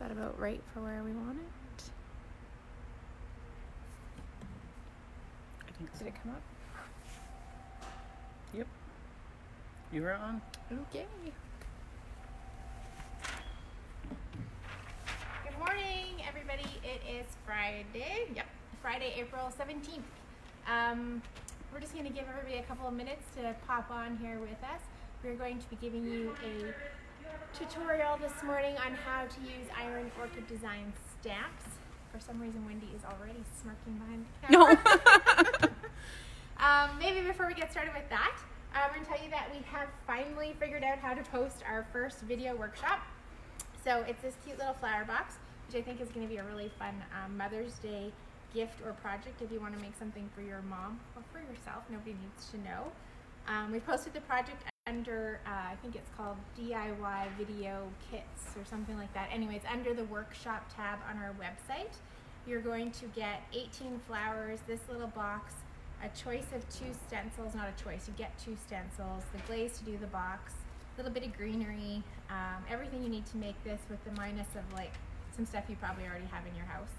that about right for where we want it? I think so. Did it come up? Yep. You were on? Okay. Good morning, everybody. It is Friday. Yep, Friday, April 17th. We're just going to give everybody a couple of minutes to pop on here with us. We're going to be giving you a tutorial this morning on how to use Iron Orchid Design stamps. For some reason, Wendy is already smirking behind the camera. No. Maybe before we get started with that, I'm going to tell you that we have finally figured out how to post our first video workshop. So it's this cute little flower box, which I think is going to be a really fun Mother's Day gift or project if you want to make something for your mom or for yourself. Nobody needs to know. We posted the project under, I think it's called DIY Video Kits or something like that. Anyways, under the workshop tab on our website, you're going to get 18 flowers, this little box, a choice of 2 stencils, not a choice, you get 2 stencils, the glaze to do the box, a little bit of greenery, everything you need to make this with the minus of like some stuff you probably already have in your house.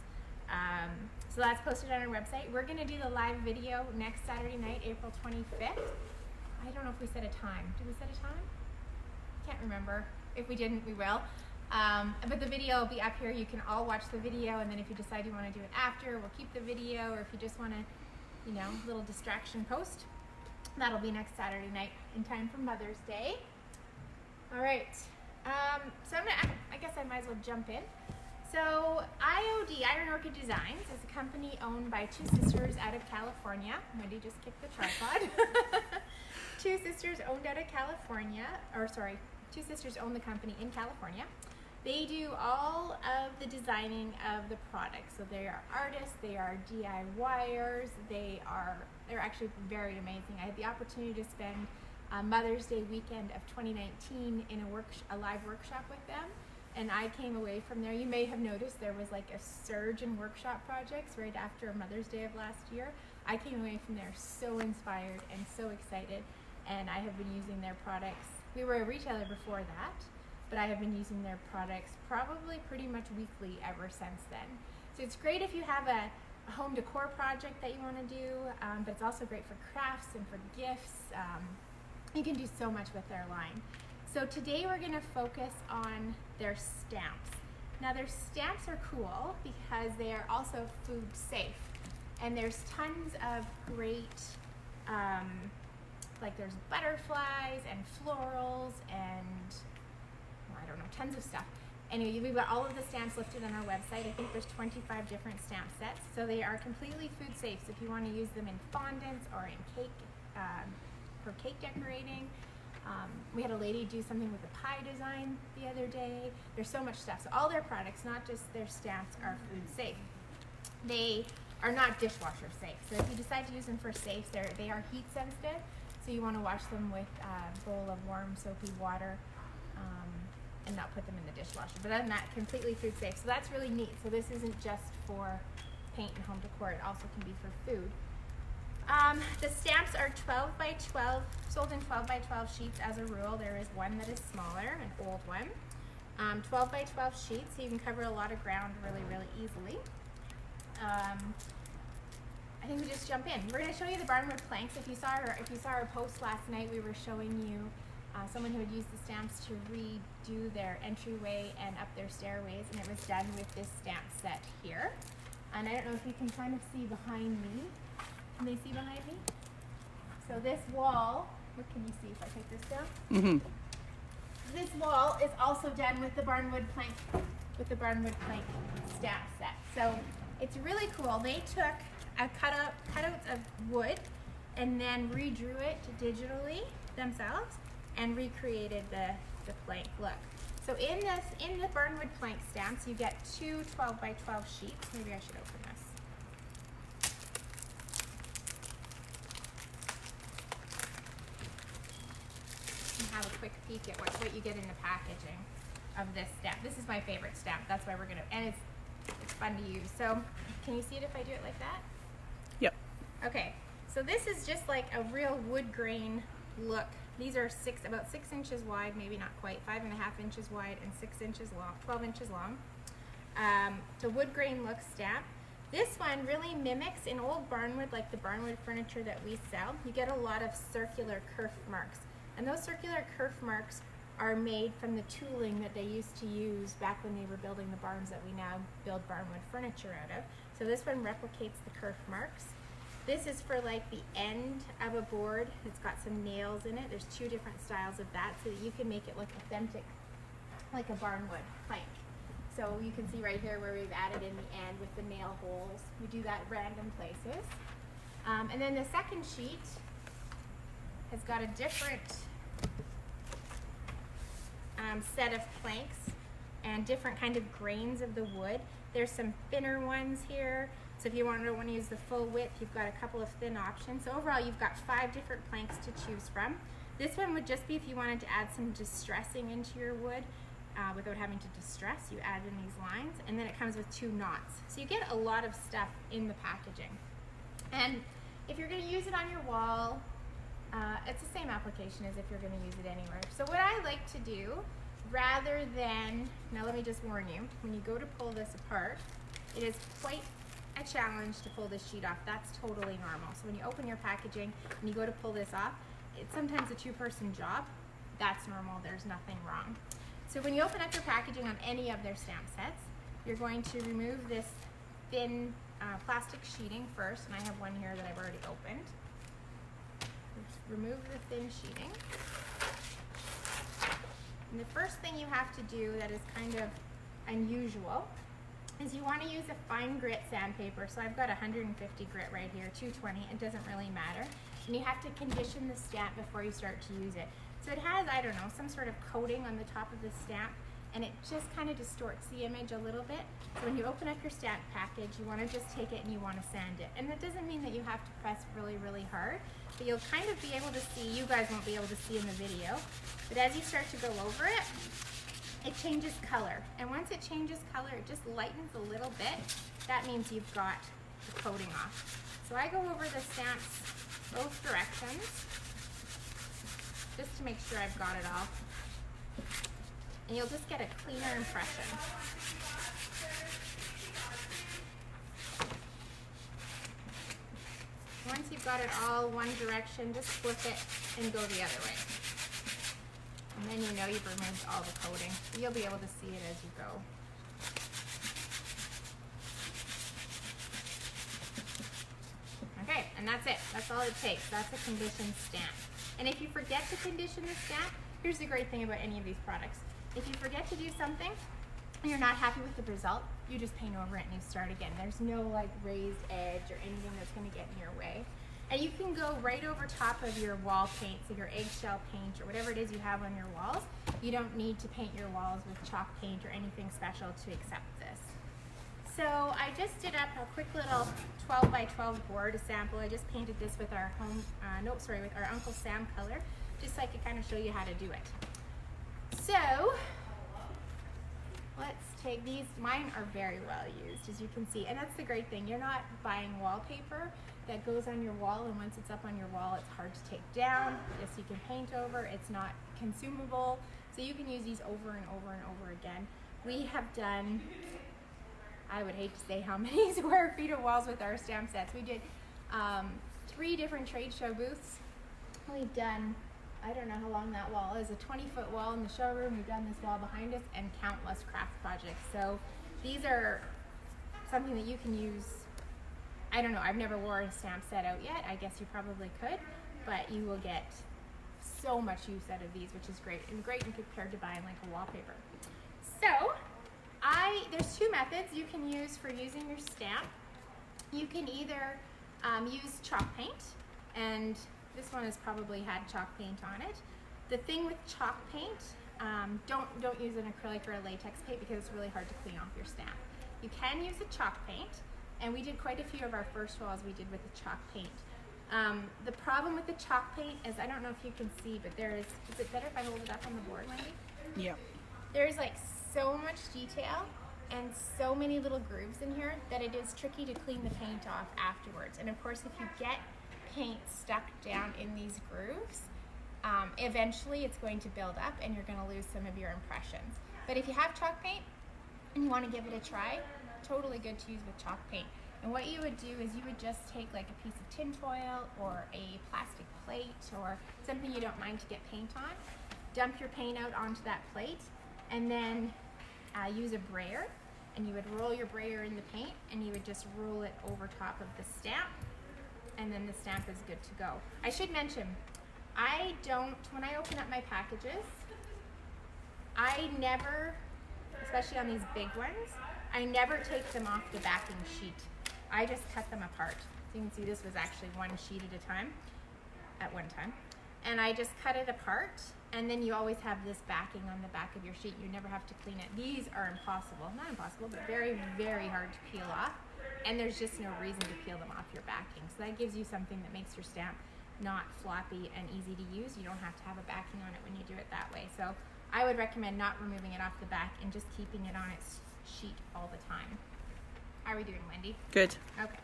So that's posted on our website. We're going to do the live video next Saturday night, April 25th. I don't know if we set a time. Did we set a time? Can't remember. If we didn't, we will. But the video will be up here. You can all watch the video, and then if you decide you want to do it after, we'll keep the video, or if you just want to, you know, little distraction post, that'll be next Saturday night in time for Mother's Day. All right. So I guess I might as well jump in. So IOD, Iron Orchid Designs, is a company owned by 2 sisters out of California. Wendy just kicked the tripod. 2 sisters owned out of California, or sorry, 2 sisters own the company in California. They do all of the designing of the product. So they are artists, they are DIYers, they're actually very amazing. I had the opportunity to spend Mother's Day weekend of 2019 in a live workshop with them. And I came away from there. You may have noticed there was like a surge in workshop projects right after Mother's Day of last year. I came away from there so inspired and so excited, and I have been using their products. We were a retailer before that, but I have been using their products probably pretty much weekly ever since then. So it's great if you have a home decor project that you want to do, but it's also great for crafts and for gifts. You can do so much with their line. So today we're going to focus on their stamps. Now their stamps are cool because they are also food safe. And there's tons of great, like there's butterflies and florals and, well, I don't know, tons of stuff. Anyway, we've got all of the stamps listed on our website. I think there's 25 different stamp sets. So they are completely food safe. So if you want to use them in fondants or in cake, for cake decorating. We had a lady do something with a pie design the other day. There's so much stuff. So all their products, not just their stamps, are food safe. They are not dishwasher safe. So if you decide to use them for safe, they are heat sensitive. So you want to wash them with a bowl of warm soapy water and not put them in the dishwasher. But other than that, completely food safe. So that's really neat. So this isn't just for paint and home decor. It also can be for food. The stamps are 12 by 12, sold in 12 by 12 sheets as a rule. There is one that is smaller, an old one. 12 by 12 sheets, so you can cover a lot of ground really, really easily. I think we just jump in. We're going to show you the barnwood planks. If you saw our post last night, we were showing you someone who had used the stamps to redo their entryway and up their stairways, and it was done with this stamp set here. And I don't know if you can kind of see behind me. Can they see behind me? So this wall, what can you see if I take this down? Mm-hmm. This wall is also done with the barnwood plank, stamp set. So it's really cool. They took a cutouts of wood and then redrew it digitally themselves and recreated the plank look. So in the barnwood plank stamps, you get 2 12 by 12 sheets. Maybe I should open this. Have a quick peek at what you get in the packaging of this stamp. This is my favorite stamp. That's why we're gonna, and it's fun to use. So can you see it if I do it like that? Yep. Okay, so this is just like a real wood grain look. These are about 6 inches wide, maybe not quite, 5.5 inches wide and 6 inches long, 12 inches long. It's a wood grain look stamp. This one really mimics in old barnwood, like the barnwood furniture that we sell. You get a lot of circular kerf marks. And those circular kerf marks are made from the tooling that they used to use back when they were building the barns that we now build barnwood furniture out of. So this one replicates the kerf marks. This is for like the end of a board. It's got some nails in it. There's two different styles of that so that you can make it look authentic, like a barnwood plank. So you can see right here where we've added in the end with the nail holes. We do that random places. And then the second sheet has got a different set of planks and different kind of grains of the wood. There's some thinner ones here. So if you want to use the full width, you've got a couple of thin options. So overall, you've got 5 different planks to choose from. This one would just be if you wanted to add some distressing into your wood. Without having to distress, you add in these lines, and then it comes with 2 knots. So you get a lot of stuff in the packaging. And if you're going to use it on your wall, it's the same application as if you're going to use it anywhere. So what I like to do, rather than, now let me just warn you, when you go to pull this apart, it is quite a challenge to pull this sheet off. That's totally normal. So when you open your packaging and you go to pull this off, it's sometimes a 2-person job. That's normal, there's nothing wrong. So when you open up your packaging on any of their stamp sets, you're going to remove this thin plastic sheeting first, and I have one here that I've already opened. Remove the thin sheeting. And the first thing you have to do that is kind of unusual is you want to use a fine grit sandpaper. So I've got 150 grit right here, 220, it doesn't really matter. And you have to condition the stamp before you start to use it. So it has, I don't know, some sort of coating on the top of the stamp, and it just kind of distorts the image a little bit. So when you open up your stamp package, you want to just take it and you want to sand it. And that doesn't mean that you have to press really, really hard, but you'll kind of be able to see, you guys won't be able to see in the video, but as you start to go over it, it changes color. And once it changes color, it just lightens a little bit. That means you've got the coating off. So I go over the stamps both directions, just to make sure I've got it all. And you'll just get a cleaner impression. Once you've got it all one direction, just flip it and go the other way. And then you know you've removed all the coating. You'll be able to see it as you go. Okay, and that's it. That's all it takes. That's a conditioned stamp. And if you forget to condition the stamp, here's the great thing about any of these products. If you forget to do something and you're not happy with the result, you just paint over it and you start again. There's no like raised edge or anything that's going to get in your way. And you can go right over top of your wall paint, so your eggshell paint or whatever it is you have on your walls. You don't need to paint your walls with chalk paint or anything special to accept this. So I just did up a quick little 12 by 12 board, a sample. I just painted this with our with our Uncle Sam color, just so I could kind of show you how to do it. So let's take these. Mine are very well used, as you can see, and that's the great thing. You're not buying wallpaper that goes on your wall, and once it's up on your wall, it's hard to take down. Yes, you can paint over. It's not consumable, so you can use these over and over and over again. We have done, I would hate to say how many square feet of walls with our stamp sets. We did 3 different trade show booths. We've done, I don't know how long that wall is, a 20-foot wall in the showroom. We've done this wall behind us and countless craft projects. So these are something that you can use. I don't know, I've never wore a stamp set out yet. I guess you probably could, but you will get so much use out of these, which is great, and great compared to buying like a wallpaper. So there's 2 methods you can use for using your stamp. You can either use chalk paint, and this one has probably had chalk paint on it. The thing with chalk paint, don't use an acrylic or a latex paint because it's really hard to clean off your stamp. You can use a chalk paint, and we did quite a few of our first walls we did with the chalk paint. The problem with the chalk paint is, I don't know if you can see, but is it better if I hold it up on the board, Wendy? Yeah. There's like so much detail and so many little grooves in here that it is tricky to clean the paint off afterwards. And of course, if you get paint stuck down in these grooves, eventually it's going to build up and you're going to lose some of your impressions. But if you have chalk paint, and you want to give it a try, totally good to use with chalk paint. And what you would do is you would just take like a piece of tin foil or a plastic plate or something you don't mind to get paint on, dump your paint out onto that plate, and then use a brayer, and you would roll your brayer in the paint, and you would just roll it over top of the stamp, and then the stamp is good to go. I should mention, when I open up my packages, I never, especially on these big ones, I never take them off the backing sheet. I just cut them apart. So you can see this was actually one sheet at one time. And I just cut it apart, and then you always have this backing on the back of your sheet. You never have to clean it. These are impossible, not impossible, but very, very hard to peel off. And there's just no reason to peel them off your backing. So that gives you something that makes your stamp not floppy and easy to use. You don't have to have a backing on it when you do it that way. So I would recommend not removing it off the back and just keeping it on its sheet all the time. How are we doing, Wendy? Good. Okay.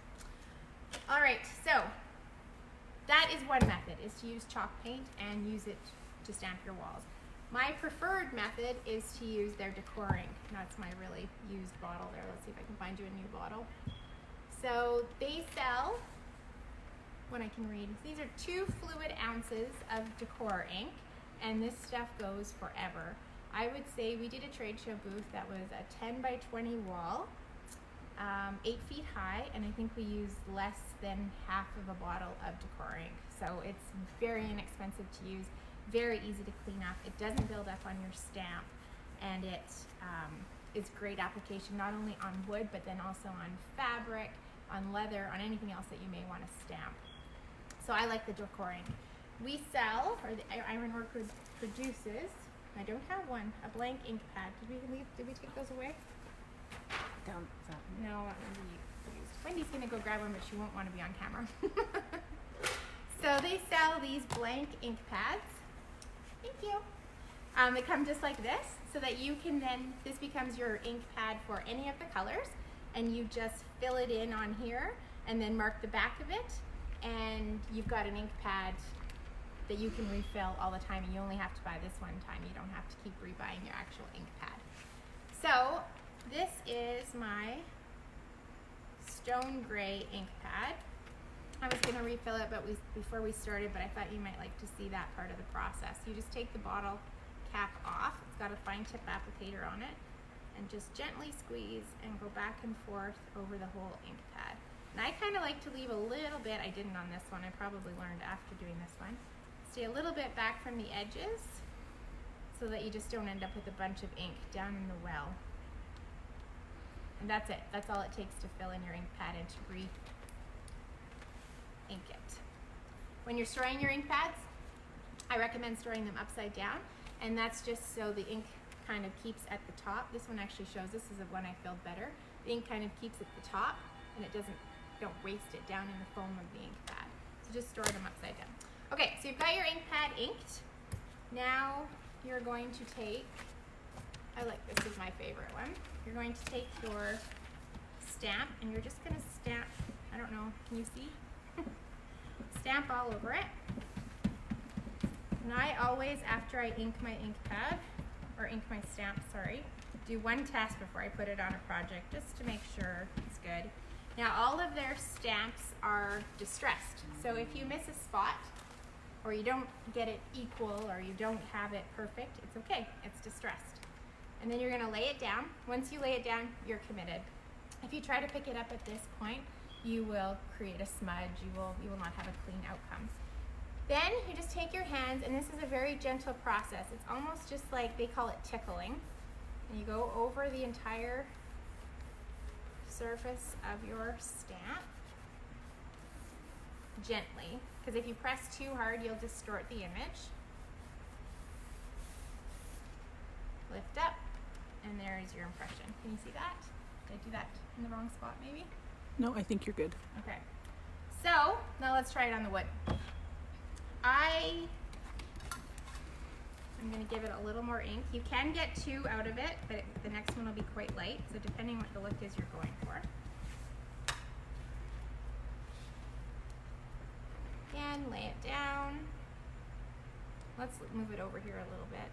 All right, so that is one method, is to use chalk paint and use it to stamp your walls. My preferred method is to use their decor ink. That's my really used bottle there. Let's see if I can find you a new bottle. So they sell, when I can read, these are 2 fluid ounces of decor ink, and this stuff goes forever. I would say we did a trade show booth that was a 10 by 20 wall, 8 feet high, and I think we used less than half of a bottle of decor ink. So it's very inexpensive to use, very easy to clean up. It doesn't build up on your stamp, and it is great application not only on wood, but then also on fabric, on leather, on anything else that you may want to stamp. So I like the decor ink. We sell, or the Ironwork produces, I don't have one, a blank ink pad. Did we take those away? Down. No, that one we used. Wendy's gonna go grab one, but she won't want to be on camera. So they sell these blank ink pads. Thank you. They come just like this, so that you can then, this becomes your ink pad for any of the colors, and you just fill it in on here, and then mark the back of it, and you've got an ink pad that you can refill all the time, and you only have to buy this one time. You don't have to keep rebuying your actual ink pad. So this is my stone gray ink pad. I was going to refill it before we started, but I thought you might like to see that part of the process. You just take the bottle cap off. It's got a fine tip applicator on it, and just gently squeeze and go back and forth over the whole ink pad. And I kind of like to leave a little bit, I didn't on this one, I probably learned after doing this one, stay a little bit back from the edges so that you just don't end up with a bunch of ink down in the well. And that's it. That's all it takes to fill in your ink pad and to re-ink it. When you're storing your ink pads, I recommend storing them upside down, and that's just so the ink kind of keeps at the top. This one actually shows, this is the one I filled better. The ink kind of keeps at the top, and don't waste it down in the foam of the ink pad. So just store them upside down. Okay, so you've got your ink pad inked. Now you're going to take, this is my favorite one. You're going to take your stamp, and you're just going to stamp, I don't know, can you see? Stamp all over it. And I always, after I ink my ink pad, or ink my stamp, sorry, do one test before I put it on a project, just to make sure it's good. Now all of their stamps are distressed, so if you miss a spot, or you don't get it equal, or you don't have it perfect, it's okay, it's distressed. And then you're gonna lay it down. Once you lay it down, you're committed. If you try to pick it up at this point, you will create a smudge, you will not have a clean outcome. Then you just take your hands, and this is a very gentle process. It's almost just like, they call it tickling. And you go over the entire surface of your stamp gently, because if you press too hard, you'll distort the image. Lift up, and there is your impression. Can you see that? Did I do that in the wrong spot maybe? No, I think you're good. Okay. So now let's try it on the wood. I'm going to give it a little more ink. You can get 2 out of it, but the next one will be quite light, so depending what the look is you're going for. Again, lay it down. Let's move it over here a little bit.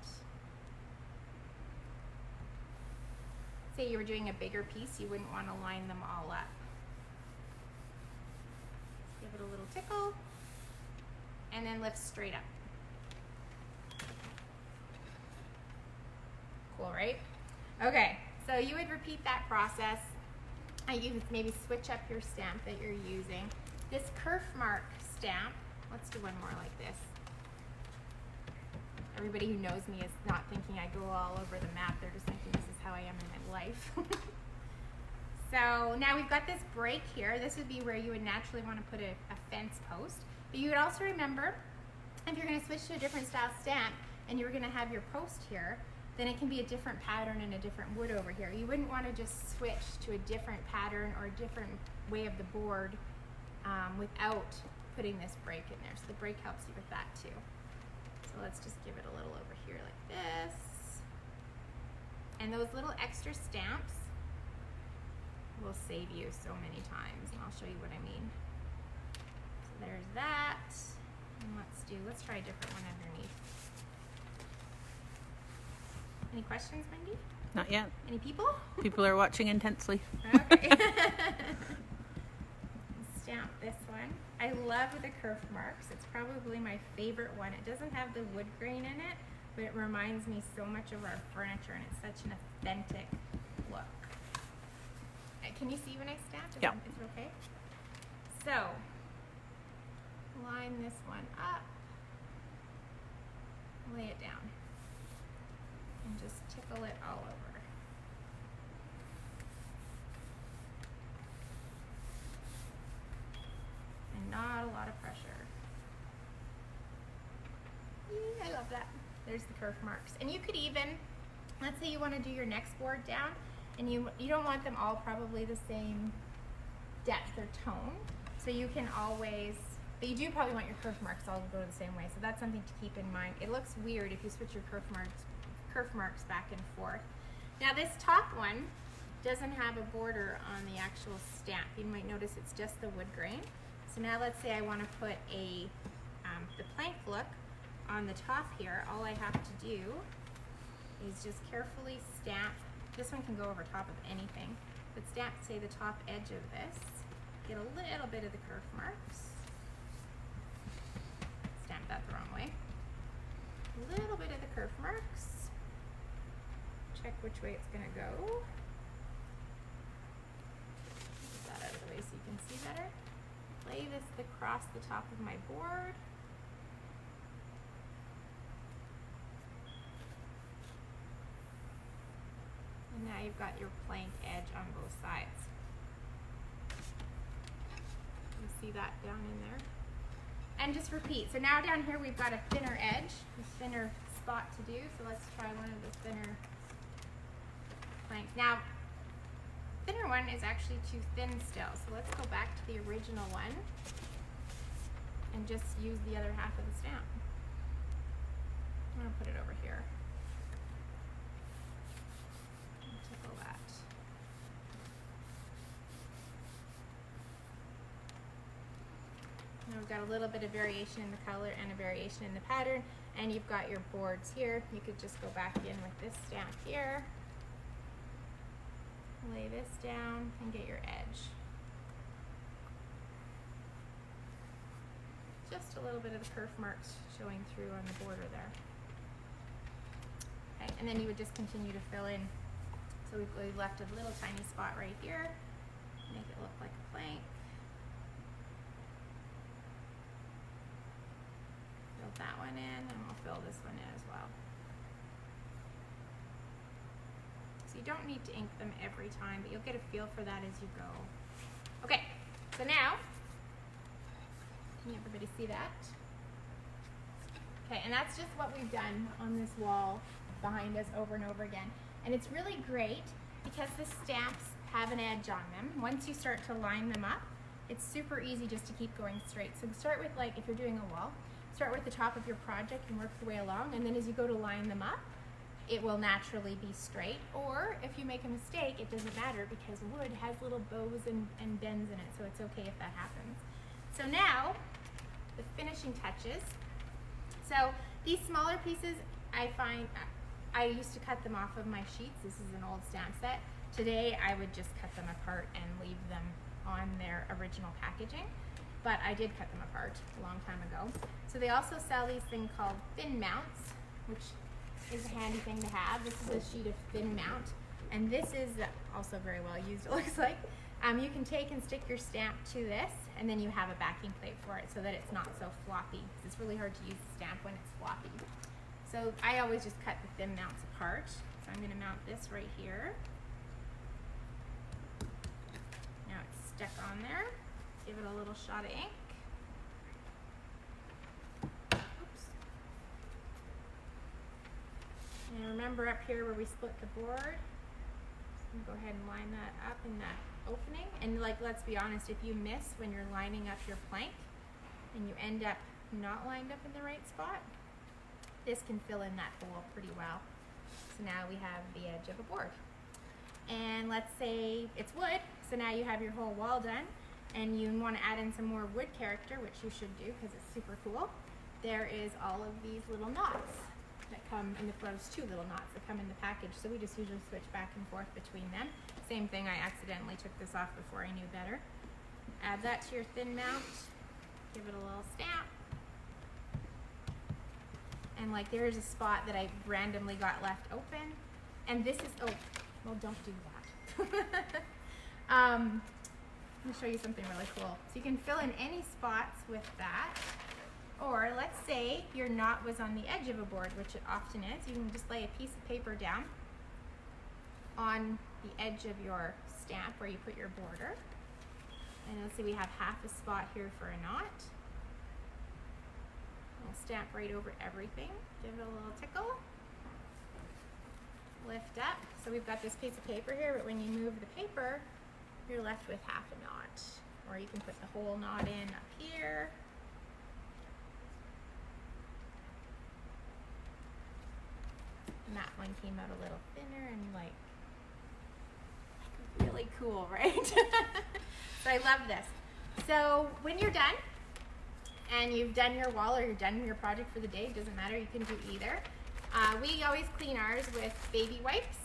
say you were doing a bigger piece, you wouldn't want to line them all up. Give it a little tickle, and then lift straight up. Cool, right? Okay, so you would repeat that process. You would maybe switch up your stamp that you're using. This kerf mark stamp, let's do one more like this. Everybody who knows me is not thinking I go all over the map. They're just thinking this is how I am in my life. So now we've got this break here. This would be where you would naturally want to put a fence post. But you would also remember, if you're going to switch to a different style stamp and you're going to have your post here, then it can be a different pattern and a different wood over here. You wouldn't want to just switch to a different pattern or a different way of the board without putting this break in there. So the break helps you with that too. So let's just give it a little over here like this. And those little extra stamps will save you so many times, and I'll show you what I mean. So there's that. And let's try a different one underneath. Any questions, Wendy? Not yet. Any people? People are watching intensely. Okay. Stamp this one. I love the kerf marks. It's probably my favorite one. It doesn't have the wood grain in it, but it reminds me so much of our furniture, and it's such an authentic look. Can you see when I stamp? Yeah. Is it okay? So, line this one up, lay it down, and just tickle it all over. And not a lot of pressure. I love that. There's the kerf marks. And you could even, let's say you want to do your next board down, and you don't want them all probably the same depth or tone. So you can always, but you do probably want your kerf marks all to go the same way. So that's something to keep in mind. It looks weird if you switch your kerf marks back and forth. Now this top one doesn't have a border on the actual stamp. You might notice it's just the wood grain. So now let's say I want to put the plank look on the top here. All I have to do is just carefully stamp. This one can go over top of anything, but stamp, say, the top edge of this. Get a little bit of the kerf marks. Stamp that the wrong way. A little bit of the kerf marks. Check which way it's going to go. Get that out of the way so you can see better. Lay this across the top of my board. And now you've got your plank edge on both sides. You see that down in there? And just repeat. So now down here we've got a thinner edge, a thinner spot to do. So let's try one of the thinner planks. Now, thinner one is actually too thin still. So let's go back to the original one and just use the other half of the stamp. I'm gonna put it over here. Tickle that. Now we've got a little bit of variation in the color and a variation in the pattern, and you've got your boards here. You could just go back in with this stamp here, lay this down, and get your edge. Just a little bit of the kerf marks showing through on the border there. Okay, and then you would just continue to fill in. So we've left a little tiny spot right here, make it look like a plank. Fill that one in, and we'll fill this one in as well. So you don't need to ink them every time, but you'll get a feel for that as you go. Okay, so now, can everybody see that? Okay, and that's just what we've done on this wall behind us over and over again. And it's really great because the stamps have an edge on them. Once you start to line them up, it's super easy just to keep going straight. So start with, like, if you're doing a wall, start with the top of your project and work your way along, and then as you go to line them up, it will naturally be straight. Or if you make a mistake, it doesn't matter because wood has little bows and bends in it, so it's okay if that happens. So now, the finishing touches. So these smaller pieces, I find, I used to cut them off of my sheets. This is an old stamp set. Today I would just cut them apart and leave them on their original packaging, but I did cut them apart a long time ago. So they also sell these things called thin mounts, which is a handy thing to have. This is a sheet of thin mount, and this is also very well used, it looks like. You can take and stick your stamp to this, and then you have a backing plate for it so that it's not so floppy, because it's really hard to use the stamp when it's floppy. So I always just cut the thin mounts apart. So I'm going to mount this right here. Now it's stuck on there. Give it a little shot of ink. Oops. And remember up here where we split the board, go ahead and line that up in that opening. And like, let's be honest, if you miss when you're lining up your plank and you end up not lined up in the right spot, this can fill in that hole pretty well. So now we have the edge of a board. And let's say it's wood, so now you have your whole wall done, and you want to add in some more wood character, which you should do because it's super cool. There is all of these little knots that come in there's two little knots that come in the package, so we just usually switch back and forth between them. Same thing, I accidentally took this off before I knew better. Add that to your thin mount, give it a little stamp. And like there is a spot that I randomly got left open, and this is, oh, well, don't do that. I'm gonna show you something really cool. So you can fill in any spots with that. Or let's say your knot was on the edge of a board, which it often is. You can just lay a piece of paper down on the edge of your stamp where you put your border. And let's see, we have half a spot here for a knot. We'll stamp right over everything. Give it a little tickle. Lift up. So we've got this piece of paper here, but when you move the paper, you're left with half a knot. Or you can put the whole knot in up here. And that one came out a little thinner and like really cool, right? So I love this. So when you're done and you've done your wall or you're done your project for the day, it doesn't matter, you can do either. We always clean ours with baby wipes,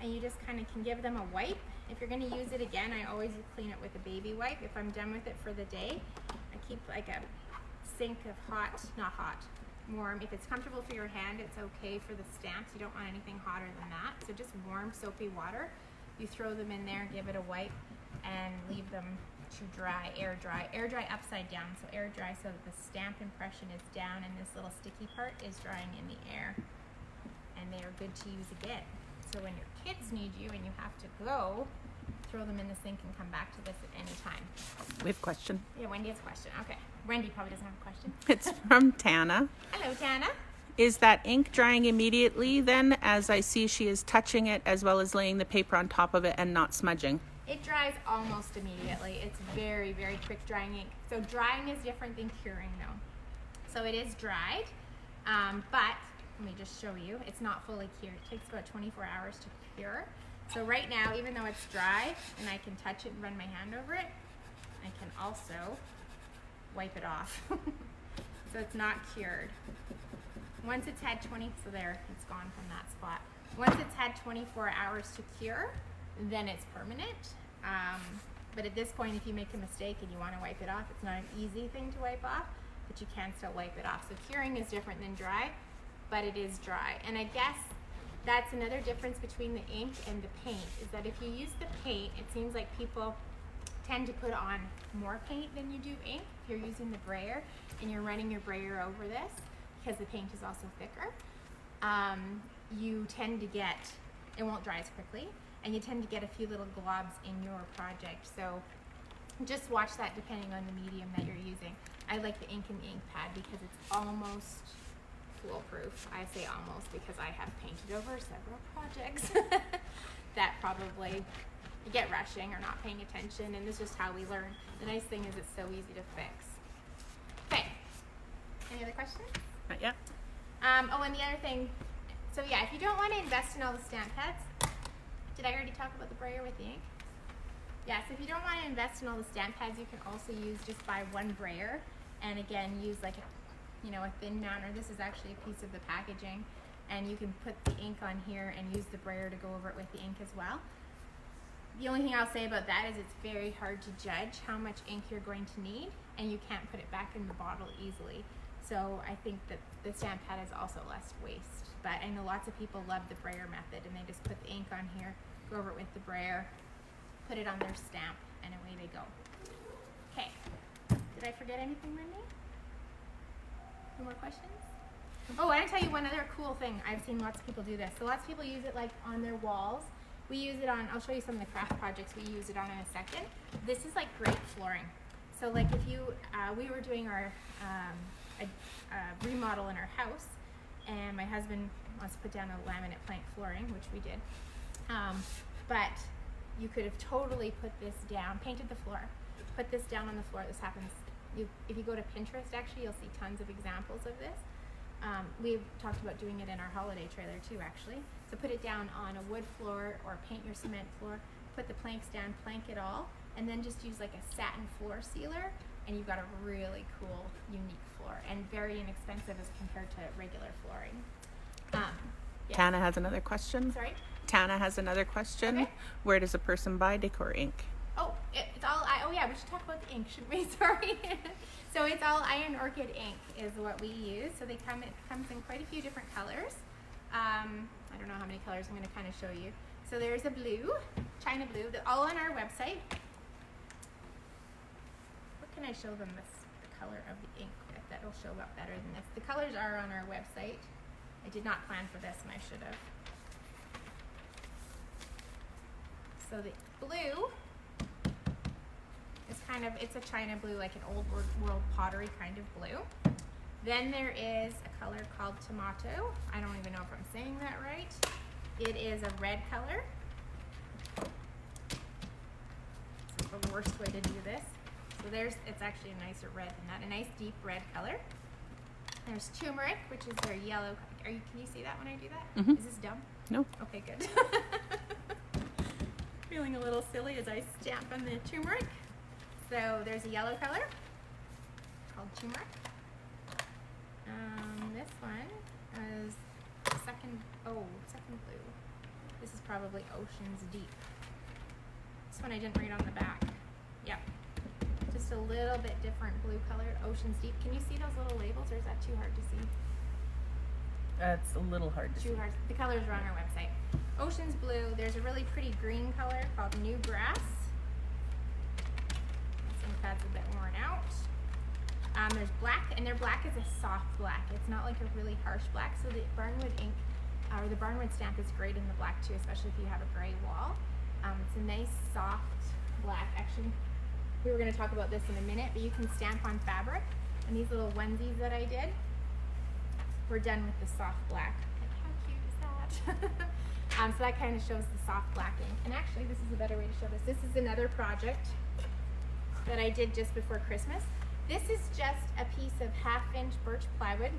and you just kind of can give them a wipe. If you're going to use it again, I always clean it with a baby wipe. If I'm done with it for the day, I keep like a sink of hot, not hot, warm. If it's comfortable for your hand, it's okay for the stamps. You don't want anything hotter than that. So just warm soapy water. You throw them in there, give it a wipe, and leave them to dry, air dry upside down. So air dry so that the stamp impression is down and this little sticky part is drying in the air. And they are good to use again. So when your kids need you and you have to go, throw them in the sink and come back to this at any time. We have a question. Yeah, Wendy has a question. Okay. Wendy probably doesn't have a question. It's from Tana. Hello, Tana. Is that ink drying immediately then, as I see she is touching it as well as laying the paper on top of it and not smudging? It dries almost immediately. It's very, very quick drying ink. So drying is different than curing though. So it is dried, but let me just show you. It's not fully cured. It takes about 24 hours to cure. So right now, even though it's dry and I can touch it and run my hand over it, I can also wipe it off. So it's not cured. Once it's had so there, it's gone from that spot. Once it's had 24 hours to cure, then it's permanent. But at this point, if you make a mistake and you want to wipe it off, it's not an easy thing to wipe off, but you can still wipe it off. So curing is different than dry, but it is dry. And I guess that's another difference between the ink and the paint, is that if you use the paint, it seems like people tend to put on more paint than you do ink. If you're using the brayer and you're running your brayer over this, because the paint is also thicker, you tend to get, it won't dry as quickly, and you tend to get a few little globs in your project. So just watch that depending on the medium that you're using. I like the ink and the ink pad because it's almost foolproof. I say almost because I have painted over several projects that probably get rushing or not paying attention, and this is just how we learn. The nice thing is it's so easy to fix. Okay, any other questions? Not yet. Oh, and the other thing, so yeah, if you don't want to invest in all the stamp pads, did I already talk about the brayer with the ink? Yeah, so if you don't want to invest in all the stamp pads, you can also just buy one brayer, and again, use like a thin mount, or this is actually a piece of the packaging, and you can put the ink on here and use the brayer to go over it with the ink as well. The only thing I'll say about that is it's very hard to judge how much ink you're going to need, and you can't put it back in the bottle easily. So I think that the stamp pad is also less waste. But I know lots of people love the brayer method, and they just put the ink on here, go over it with the brayer, put it on their stamp, and away they go. Okay, did I forget anything, Wendy? No more questions? Oh, I want to tell you one other cool thing. I've seen lots of people do this. So lots of people use it like on their walls. We use it on, I'll show you some of the craft projects we use it on in a second. This is like great flooring. So like if you, we were doing our remodel in our house, and my husband wants to put down a laminate plank flooring, which we did. But you could have totally put this down, painted the floor, put this down on the floor. This happens, if you go to Pinterest, actually, you'll see tons of examples of this. We've talked about doing it in our holiday trailer too, actually. So put it down on a wood floor or paint your cement floor, put the planks down, plank it all, and then just use like a satin floor sealer, and you've got a really cool, unique floor, and very inexpensive as compared to regular flooring. Yeah. Tana has another question. Sorry? Tana has another question. Okay. Where does a person buy decor ink? Oh, it's all, oh yeah, we should talk about the ink, shouldn't we? Sorry. So it's all Iron Orchid ink is what we use. So it comes in quite a few different colors. I don't know how many colors I'm going to kind of show you. So there's a blue, China blue, all on our website. What can I show them the color of the ink with that'll show up better than this? The colors are on our website. I did not plan for this, and I should have. So the blue is kind of, it's a China blue, like an old world pottery kind of blue. Then there is a color called tomato. I don't even know if I'm saying that right. It is a red color. It's the worst way to do this. So it's actually a nicer red than that, a nice deep red color. There's turmeric, which is their yellow. Can you see that when I do that? Mm-hmm. Is this dumb? No. Okay, good. Feeling a little silly as I stamp on the turmeric. So there's a yellow color called turmeric. This one is second blue. This is probably Ocean's Deep. This one I didn't read on the back. Yep. Just a little bit different blue color, Ocean's Deep. Can you see those little labels, or is that too hard to see? It's a little hard to see. Too hard. The colors are on our website. Ocean's Blue. There's a really pretty green color called New Grass. This ink pad's a bit worn out. There's black, and their black is a soft black. It's not like a really harsh black. So the Barnwood ink, or the Barnwood stamp, is great in the black too, especially if you have a gray wall. It's a nice soft black. Actually, we were going to talk about this in a minute, but you can stamp on fabric. And these little onesies that I did, we're done with the soft black. Like, how cute is that? So that kind of shows the soft black ink. And actually, this is a better way to show this. This is another project that I did just before Christmas. This is just a piece of 1/2-inch birch plywood.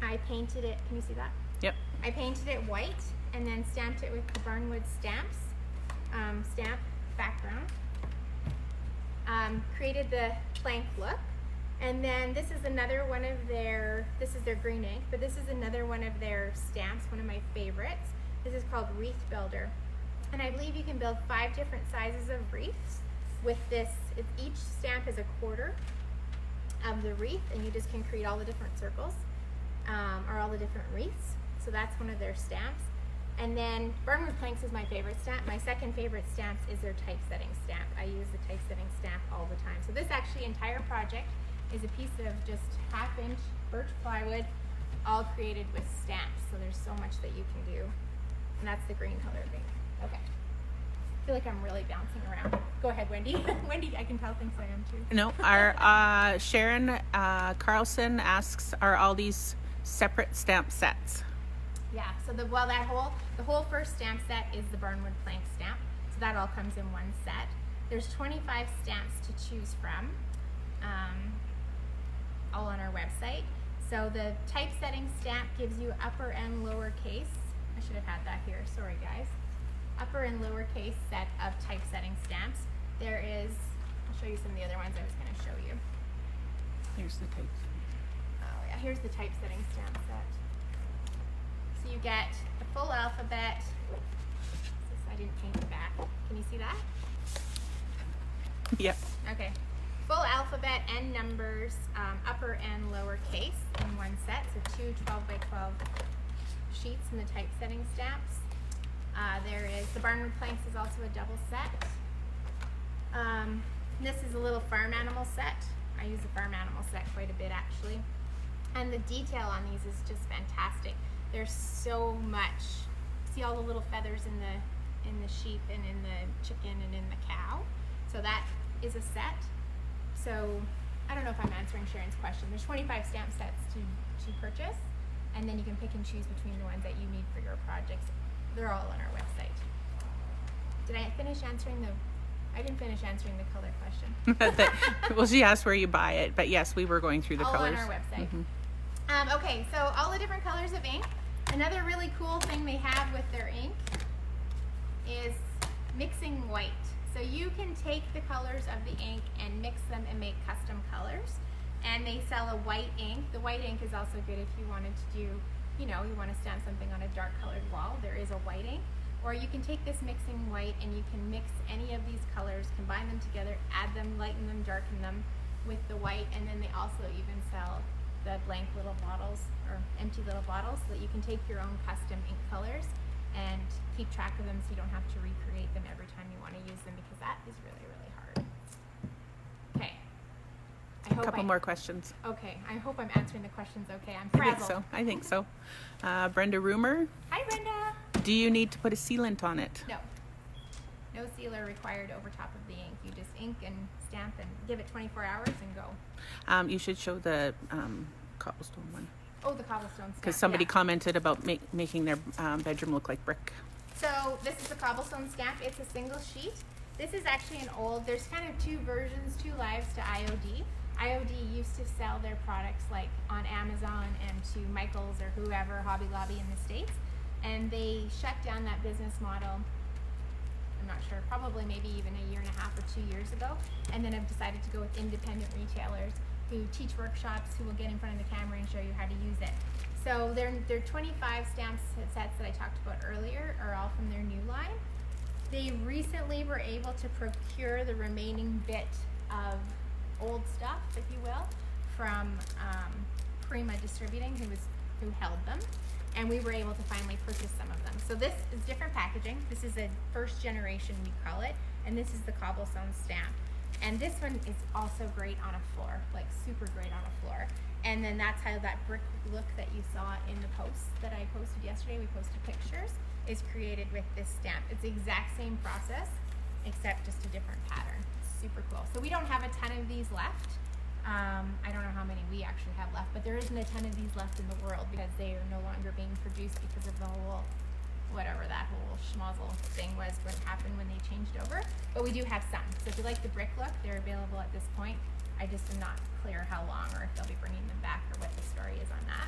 I painted it, can you see that? Yep. I painted it white and then stamped it with the Barnwood stamp background. Created the plank look. And then this is another one of this is their green ink, but this is another one of their stamps, one of my favorites. This is called Wreath Builder. And I believe you can build 5 different sizes of wreaths with this. Each stamp is a quarter of the wreath, and you just can create all the different circles, or all the different wreaths. So that's one of their stamps. And then Barnwood Planks is my favorite stamp. My second favorite stamp is their typesetting stamp. I use the typesetting stamp all the time. So this actually entire project is a piece of just 1/2-inch birch plywood, all created with stamps. So there's so much that you can do. And that's the green color ink. Okay. I feel like I'm really bouncing around. Go ahead, Wendy. Wendy, I can tell, thinks I am too. No, our Sharon Carlson asks, are all these separate stamp sets? Yeah, so the whole first stamp set is the Barnwood Plank stamp. So that all comes in one set. There's 25 stamps to choose from, all on our website. So the typesetting stamp gives you upper and lower case. I should have had that here, sorry guys. Upper and lower case set of typesetting stamps. There is, I'll show you some of the other ones I was going to show you. Here's the type. Oh yeah, here's the typesetting stamp set. So you get the full alphabet. I didn't paint the back. Can you see that? Yep. Okay. Full alphabet and numbers, upper and lower case in one set. So two 12 by 12 sheets in the typesetting stamps. There is, the barnwood planks is also a double set. This is a little farm animal set. I use the farm animal set quite a bit actually. And the detail on these is just fantastic. There's so much. See all the little feathers in the sheep and in the chicken and in the cow. So that is a set. So I don't know if I'm answering Sharon's question. There's 25 stamp sets to purchase, and then you can pick and choose between the ones that you need for your projects. They're all on our website. Did I finish answering I didn't finish answering the color question. Well, she asked where you buy it, but yes, we were going through the all colors. on our website. Okay, so all the different colors of ink. Another really cool thing they have with their ink is mixing white. So you can take the colors of the ink and mix them and make custom colors. And they sell a white ink. The white ink is also good if you wanted to do, you want to stamp something on a dark colored wall. There is a white ink. Or you can take this mixing white and you can mix any of these colors, combine them together, add them, lighten them, darken them with the white. And then they also even sell the blank little bottles or empty little bottles so that you can take your own custom ink colors and keep track of them so you don't have to recreate them every time you want to use them, because that is really, really hard. Okay. A couple more questions. Okay. I hope I'm answering the questions okay. I'm frazzled. I think so. Brenda Roomer. Hi, Brenda. Do you need to put a sealant on it? No. No sealer required over top of the ink. You just ink and stamp and give it 24 hours and go. You should show the cobblestone one. Oh, the cobblestone stamp. Because somebody commented about making their bedroom look like brick. So this is a cobblestone stamp. It's a single sheet. This is actually an old, there's kind of two versions, two lives to IOD. IOD used to sell their products like on Amazon and to Michael's or whoever, Hobby Lobby in the States. And they shut down that business model, I'm not sure, probably maybe even a year and a half or 2 years ago. And then have decided to go with independent retailers who teach workshops, who will get in front of the camera and show you how to use it. So their 25 stamp sets that I talked about earlier are all from their new line. They recently were able to procure the remaining bit of old stuff, if you will, from Prima Distributing, who held them. And we were able to finally purchase some of them. So this is different packaging. This is a first generation, we call it. And this is the cobblestone stamp. And this one is also great on a floor, like super great on a floor. And then that's how that brick look that you saw in the post that I posted yesterday, we posted pictures, is created with this stamp. It's the exact same process, except just a different pattern. Super cool. So we don't have a ton of these left. I don't know how many we actually have left, but there isn't a ton of these left in the world because they are no longer being produced because of the whole, whatever that whole schmozzle thing was, what happened when they changed over. But we do have some. So if you like the brick look, they're available at this point. I just am not clear how long or if they'll be bringing them back or what the story is on that.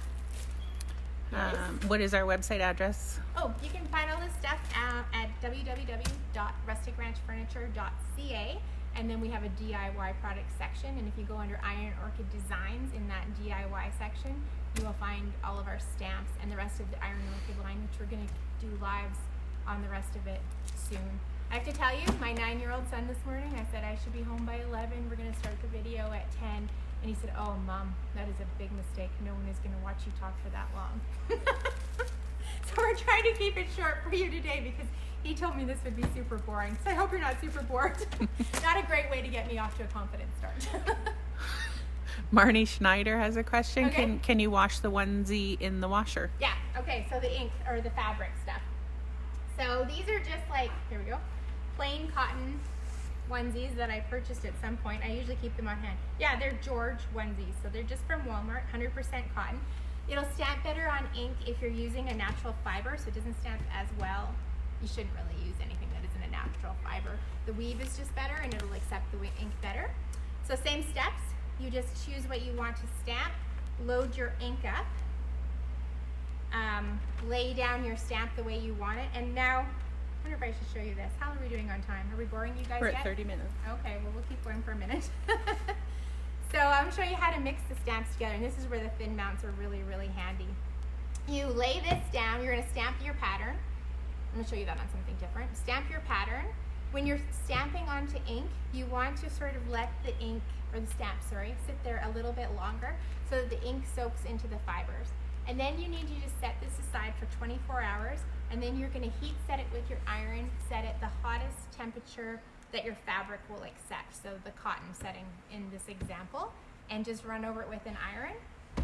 What is our website address? Oh, you can find all this stuff at www.rusticranchfurniture.ca. And then we have a DIY product section. And if you go under Iron Orchid Designs in that DIY section, you will find all of our stamps and the rest of the Iron Orchid line, which we're going to do lives on the rest of it soon. I have to tell you, my 9-year-old son this morning, I said I should be home by 11. We're going to start the video at 10. And he said, oh, Mom, that is a big mistake. No one is going to watch you talk for that long. So we're trying to keep it short for you today because he told me this would be super boring. So I hope you're not super bored. Not a great way to get me off to a confident start. Marnie Schneider has a question. Okay. Can you wash the onesie in the washer? Yeah, okay, so the ink or the fabric stuff. So these are just like, here we go, plain cotton onesies that I purchased at some point. I usually keep them on hand. Yeah, they're George onesies, so they're just from Walmart, 100% cotton. It'll stamp better on ink if you're using a natural fiber, so it doesn't stamp as well. You shouldn't really use anything that isn't a natural fiber. The weave is just better and it'll accept the ink better. So same steps, you just choose what you want to stamp, load your ink up, lay down your stamp the way you want it, and now, I wonder if I should show you this. How are we doing on time? Are we boring you guys We're yet? at 30 minutes. Okay, well, we'll keep going for a minute. So I'm going to show you how to mix the stamps together, and this is where the thin mounts are really, really handy. you lay this down. You're going to stamp your pattern. I'm going to show you that on something different. Stamp your pattern. When you're stamping onto ink, you want to sort of let the ink, or the stamp, sorry, sit there a little bit longer so that the ink soaks into the fibers. And then you need to just set this aside for 24 hours, and then you're going to heat set it with your iron, set it the hottest temperature that your fabric will accept. So the cotton setting in this example, and just run over it with an iron,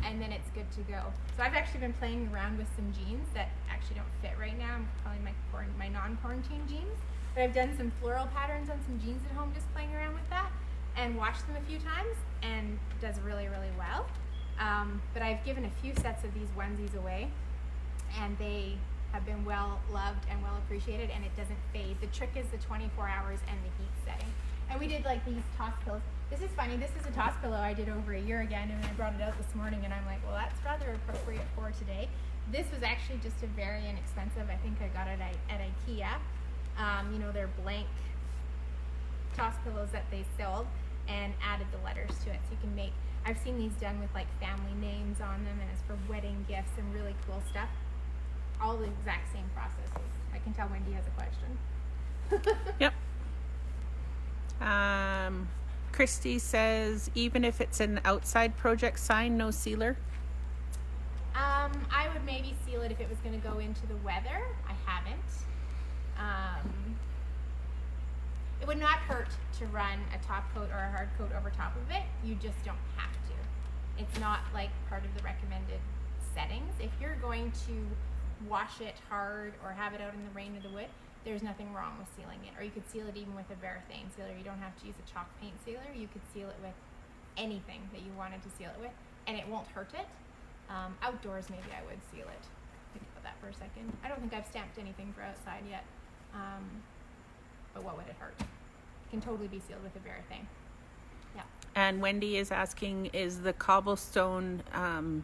and then it's good to go. So I've actually been playing around with some jeans that actually don't fit right now. I'm probably my non-quarantine jeans. But I've done some floral patterns on some jeans at home, just playing around with that, and washed them a few times, and does really, really well. But I've given a few sets of these onesies away, and they have been well loved and well appreciated, and it doesn't fade. The trick is the 24 hours and the heat setting. And we did like these toss pillows. This is funny, this is a toss pillow I did over a year again, and I brought it out this morning, and I'm like, well, that's rather appropriate for today. This was actually just a very inexpensive, I think I got it at IKEA. You know, they're blank toss pillows that they sold, and added the letters to it. So you can make, I've seen these done with like family names on them, and it's for wedding gifts and really cool stuff. All the exact same processes. I can tell Wendy has a question. Yep. Christy says, even if it's an outside project sign, no sealer? I would maybe seal it if it was going to go into the weather. I haven't. It would not hurt to run a top coat or a hard coat over top of it. You just don't have to. It's not like part of the recommended settings. If you're going to wash it hard or have it out in the rain or the wood, there's nothing wrong with sealing it. Or you could seal it even with a varathane sealer. You don't have to use a chalk paint sealer. You could seal it with anything that you wanted to seal it with, and it won't hurt it. Outdoors, maybe I would seal it. Think about that for a second. I don't think I've stamped anything for outside yet. But what would it hurt? It can totally be sealed with a varathane. Yeah. And Wendy is asking, is the cobblestone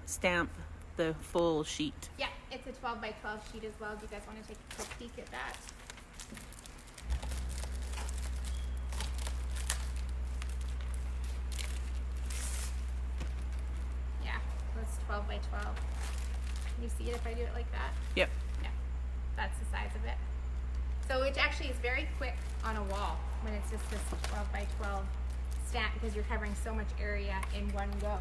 stamp the full sheet? Yeah, it's a 12 by 12 sheet as well. Do you guys want to take a quick peek at that? Yeah, so it's 12 by 12. Can you see it if I do it like that? Yep. Yeah, that's the size of it. So it actually is very quick on a wall when it's just this 12 by 12 stamp, because you're covering so much area in one go.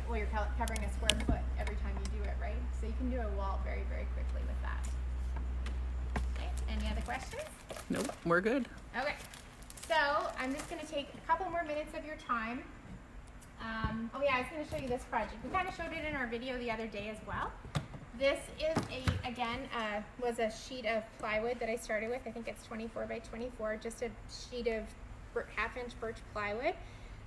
Well, you're covering a square foot every time you do it, right? So you can do a wall very, very quickly with that. Okay, any other questions? Nope, we're good. Okay, so I'm just going to take a couple more minutes of your time. Oh yeah, I was going to show you this project. We kind of showed it in our video the other day as well. This is was a sheet of plywood that I started with. I think it's 24 by 24, just a sheet of half-inch birch plywood.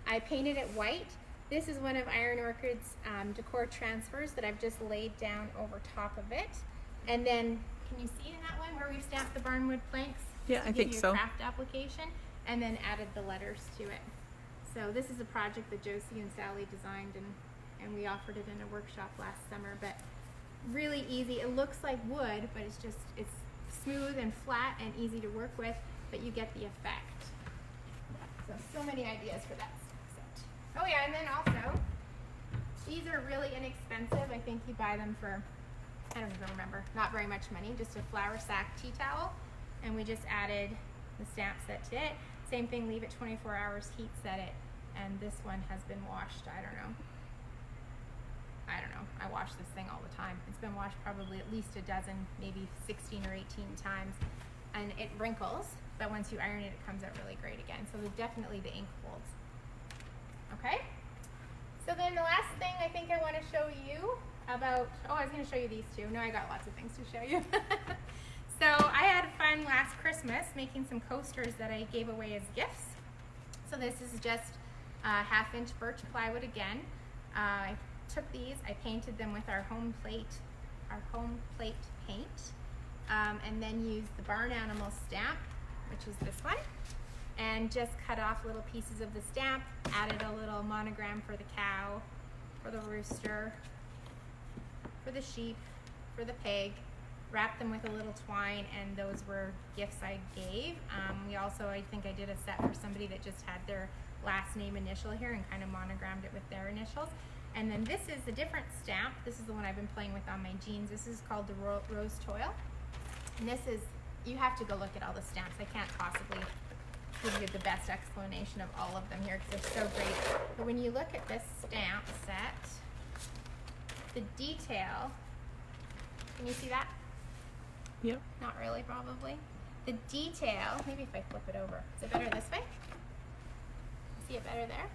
I painted it white. This is one of Iron Orchid's decor transfers that I've just laid down over top of it. And then, can you see in that one where we've stamped the barnwood planks? Yeah, I think so. Craft application, and then added the letters to it. So this is a project that Josie and Sally designed, and we offered it in a workshop last summer. But really easy. It looks like wood, but it's smooth and flat and easy to work with, but you get the effect. So many ideas for that set. Oh yeah, and then also, these are really inexpensive. I think you buy them for, I don't even remember, not very much money, just a flour sack tea towel, and we just added the stamp set to it. Same thing, leave it 24 hours, heat set it, and this one has been washed, I don't know, I wash this thing all the time. It's been washed probably at least a dozen, maybe 16 or 18 times, and it wrinkles, but once you iron it, it comes out really great again. So definitely the ink holds. Okay? So then the last thing I think I want to show you about, oh, I was going to show you these two. No, I got lots of things to show you. So I had fun last Christmas making some coasters that I gave away as gifts. So this is just half-inch birch plywood again. I took these, I painted them with our home plate paint, and then used the barn animal stamp, which is this one, and just cut off little pieces of the stamp, added a little monogram for the cow, for the rooster, for the sheep, for the pig, wrapped them with a little twine, and those were gifts I gave. We also, I think I did a set for somebody that just had their last name initial here and kind of monogrammed it with their initials. And then this is a different stamp. This is the one I've been playing with on my jeans. This is called the Rose Toil. And this is, you have to go look at all the stamps. I can't possibly give you the best explanation of all of them here because they're so great. But when you look at this stamp set, the detail, can you see that? Yep. Not really, probably. The detail, maybe if I flip it over. Is it better this way? See it better there?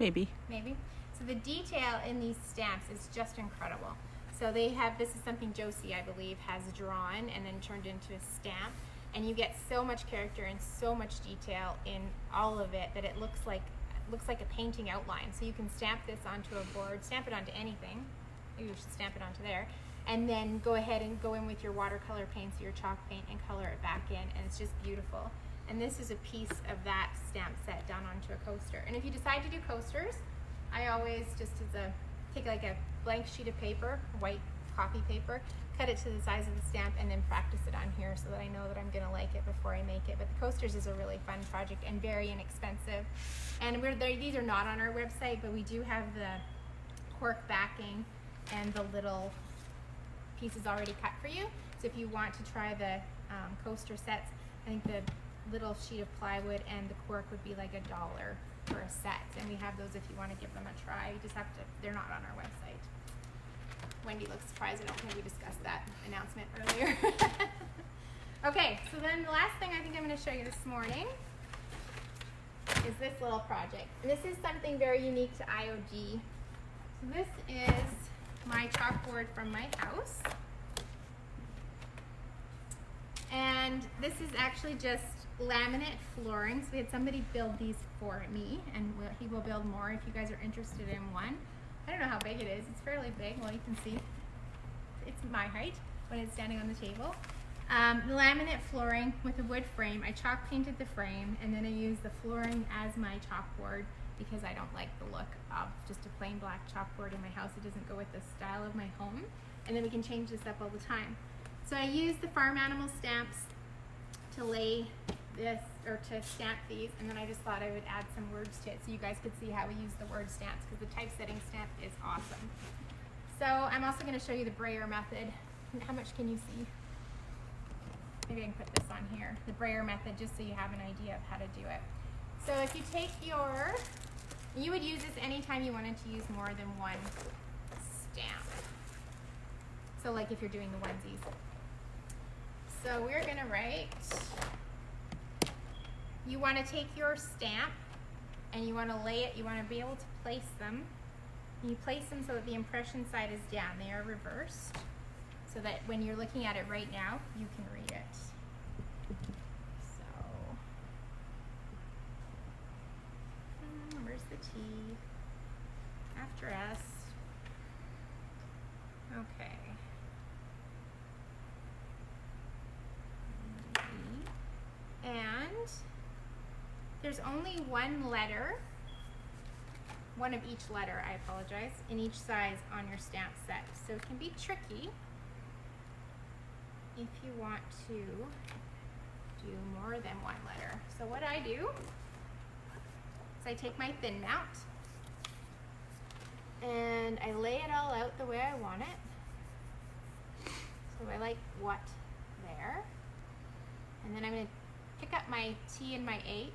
Maybe. Maybe. So the detail in these stamps is just incredible. So they have, this is something Josie, I believe, has drawn and then turned into a stamp. And you get so much character and so much detail in all of it that it looks like a painting outline. So you can stamp this onto a board, stamp it onto anything. Maybe you should stamp it onto there. And then go ahead and go in with your watercolor paints, your chalk paint, and color it back in. And it's just beautiful. And this is a piece of that stamp set done onto a coaster. And if you decide to do coasters, I always just take like a blank sheet of paper, white copy paper, cut it to the size of the stamp, and then practice it on here so that I know that I'm gonna like it before I make it. But the coasters is a really fun project and very inexpensive. And these are not on our website, but we do have the cork backing and the little pieces already cut for you. So if you want to try the coaster sets, I think the little sheet of plywood and the cork would be like $1 for a set, and we have those if you want to give them a try. You just have to, they're not on our website. Wendy looks surprised. I don't think we discussed that announcement earlier. Okay, so then the last thing I think I'm going to show you this morning is this little project. And this is something very unique to IOD. So this is my chalkboard from my house. And this is actually just laminate flooring. So we had somebody build these for me, and he will build more if you guys are interested in one. I don't know how big it is. It's fairly big. Well, you can see it's my height when it's standing on the table. Laminate flooring with a wood frame. I chalk painted the frame, and then I used the flooring as my chalkboard because I don't like the look of just a plain black chalkboard in my house. It doesn't go with the style of my home. And then we can change this up all the time. So I used the farm animal stamps to lay this, or to stamp these, and then I just thought I would add some words to it so you guys could see how we use the word stamps, because the typesetting stamp is awesome. So I'm also going to show you the brayer method. How much can you see? Maybe I can put this on here. The brayer method, just so you have an idea of how to do it. So if you take your, you would use this anytime you wanted to use more than one stamp. So like if you're doing the onesies. So we're going to write, you want to take your stamp and you want to lay it, you want to be able to place them. And you place them so that the impression side is down. They are reversed so that when you're looking at it right now, you can read it. So, where's the T? After S. Okay. And there's only one letter, one of each letter, I apologize, in each size on your stamp set. So it can be tricky if you want to do more than one letter. So what I do is I take my thin mount and I lay it all out the way I want it. So I like what there. And then I'm going to pick up my T and my H,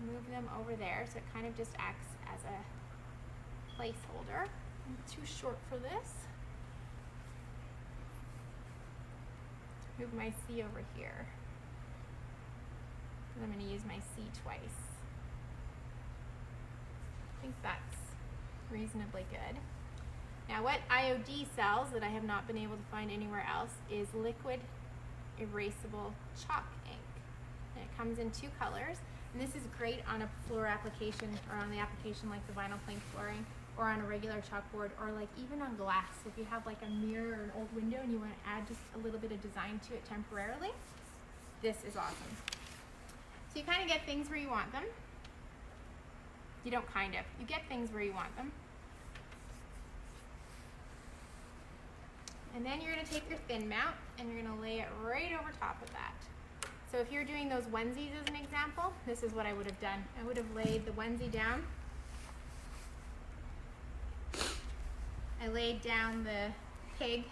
move them over there so it kind of just acts as a placeholder. I'm too short for this. Move my C over here. And I'm going to use my C twice. I think that's reasonably good. Now what IOD sells that I have not been able to find anywhere else is liquid erasable chalk ink. And it comes in 2 colors. And this is great on a floor application, or on the application like the vinyl plank flooring, or on a regular chalkboard, or like even on glass. So if you have like a mirror or an old window and you want to add just a little bit of design to it temporarily, this is awesome. So you kind of get things where you want them. You don't kind of. You get things where you want them. And then you're going to take your thin mount and you're going to lay it right over top of that. So if you're doing those onesies as an example, this is what I would have done. I would have laid the onesie down. I laid down the pig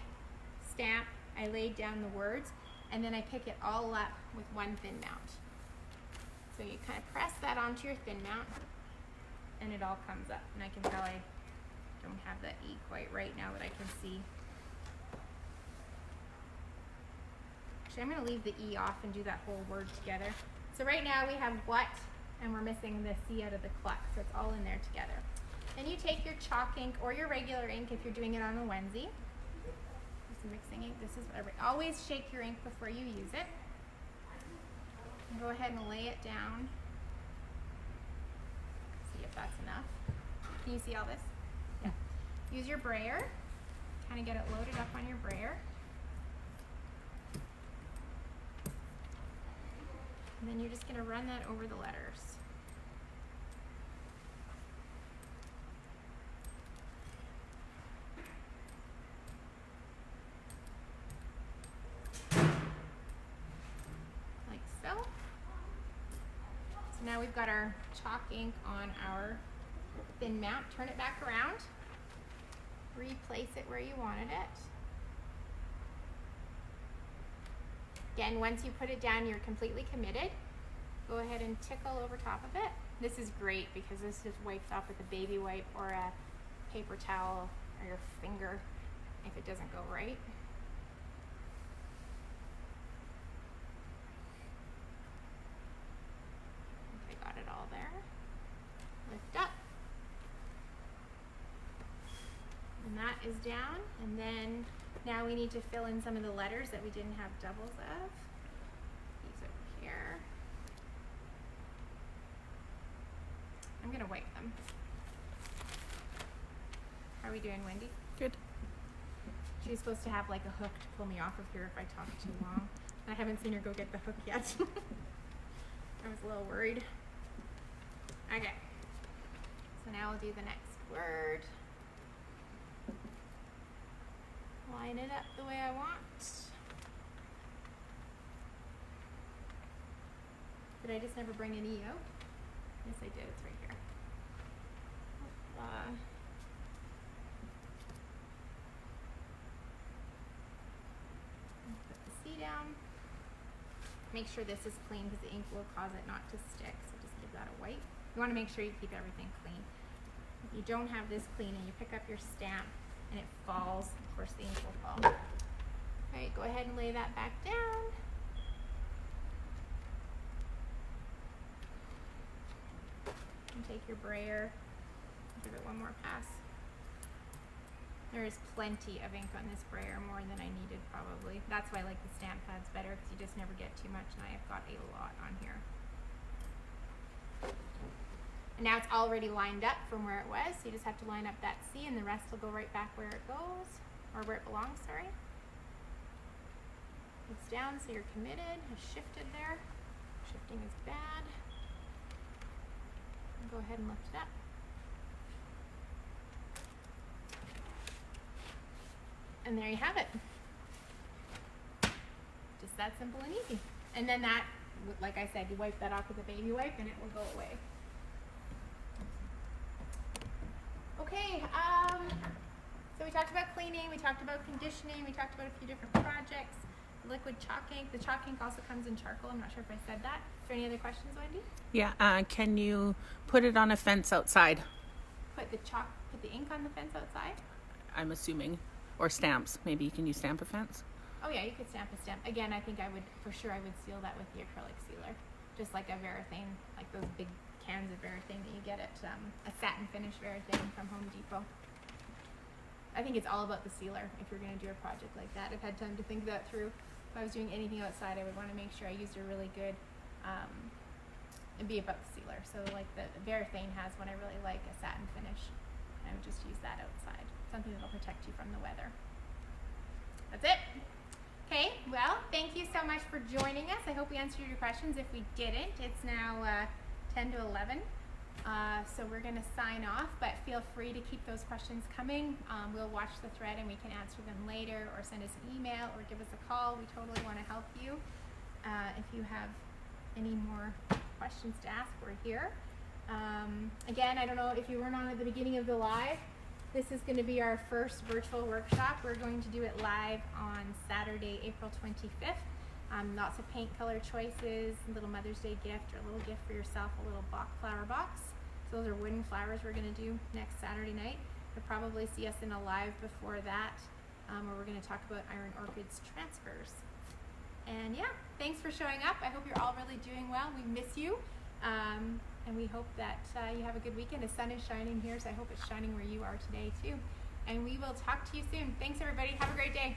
stamp. I laid down the words, and then I pick it all up with one thin mount. So you kind of press that onto your thin mount, and it all comes up. And I can tell I don't have the E quite right now, but I can see. Actually, I'm going to leave the E off and do that whole word together. So right now we have what, and we're missing the C out of the cluck, so it's all in there together. Then you take your chalk ink or your regular ink if you're doing it on a onesie. Some mixing ink. This is whatever. Always shake your ink before you use it. And go ahead and lay it down. See if that's enough. Can you see all this? Yeah. Use your brayer. Kind of get it loaded up on your brayer. And then you're just going to run that over the letters. Like so. So now we've got our chalk ink on our thin mount. Turn it back around. Replace it where you wanted it. Again, once you put it down, you're completely committed. Go ahead and tickle over top of it. This is great because this just wipes off with a baby wipe or a paper towel or your finger if it doesn't go right. Okay, got it all there. Lift up. And that is down, and then now we need to fill in some of the letters that we didn't have doubles of. These over here. I'm gonna wipe them. How are we doing, Wendy? Good. She's supposed to have like a hook to pull me off of here if I talk too long. I haven't seen her go get the hook yet. I was a little worried. Okay, so now we'll do the next word. Line it up the way I want. Did I just never bring an E out? Yes, I did. It's right here. Put the C down. Make sure this is clean because the ink will cause it not to stick. So just give that a wipe. You want to make sure you keep everything clean. If you don't have this clean and you pick up your stamp and it falls, of course the ink will fall. All right, go ahead and lay that back down. And take your brayer, give it one more pass. There is plenty of ink on this brayer, more than I needed probably. That's why I like the stamp pads better because you just never get too much, and I have got a lot on here. And now it's already lined up from where it was, so you just have to line up that C and the rest will go right back where it goes, or where it belongs, sorry. It's down so you're committed, it's shifted there. Shifting is bad. And go ahead and lift it up. And there you have it. Just that simple and easy. And then that, like I said, you wipe that off with a baby wipe and it will go away. Okay, so we talked about cleaning, we talked about conditioning, we talked about a few different projects. Liquid chalk ink. The chalk ink also comes in charcoal. I'm not sure if I said that. Is there any other questions, Wendy? Yeah, can you put it on a fence outside? Put the ink on the fence outside? I'm assuming. Or stamps. Maybe you can use stamp a fence. Oh yeah, you could stamp a stamp. Again, I think I would seal that with the acrylic sealer. Just like a Varathane, like those big cans of Varathane that you get at a satin finish Varathane from Home Depot. I think it's all about the sealer if you're going to do a project like that. I've had time to think that through. If I was doing anything outside, I would want to make sure I used a really good, and be about the sealer. So like the Varathane has one I really like, a satin finish. I would just use that outside. Something that'll protect you from the weather. That's it. Okay, well, thank you so much for joining us. I hope we answered your questions. If we didn't, it's now 10 to 11. So we're going to sign off, but feel free to keep those questions coming. We'll watch the thread and we can answer them later, or send us an email or give us a call. We totally want to help you. If you have any more questions to ask, we're here. Again, I don't know if you weren't on at the beginning of the live. This is going to be our first virtual workshop. We're going to do it live on Saturday, April 25th. Lots of paint color choices, a little Mother's Day gift or a little gift for yourself, a little flower box. So those are wooden flowers we're going to do next Saturday night. You'll probably see us in a live before that, where we're going to talk about iron orchids transfers. And yeah, thanks for showing up. I hope you're all really doing well. We miss you. And we hope that you have a good weekend. The sun is shining here, so I hope it's shining where you are today too. And we will talk to you soon. Thanks everybody. Have a great day.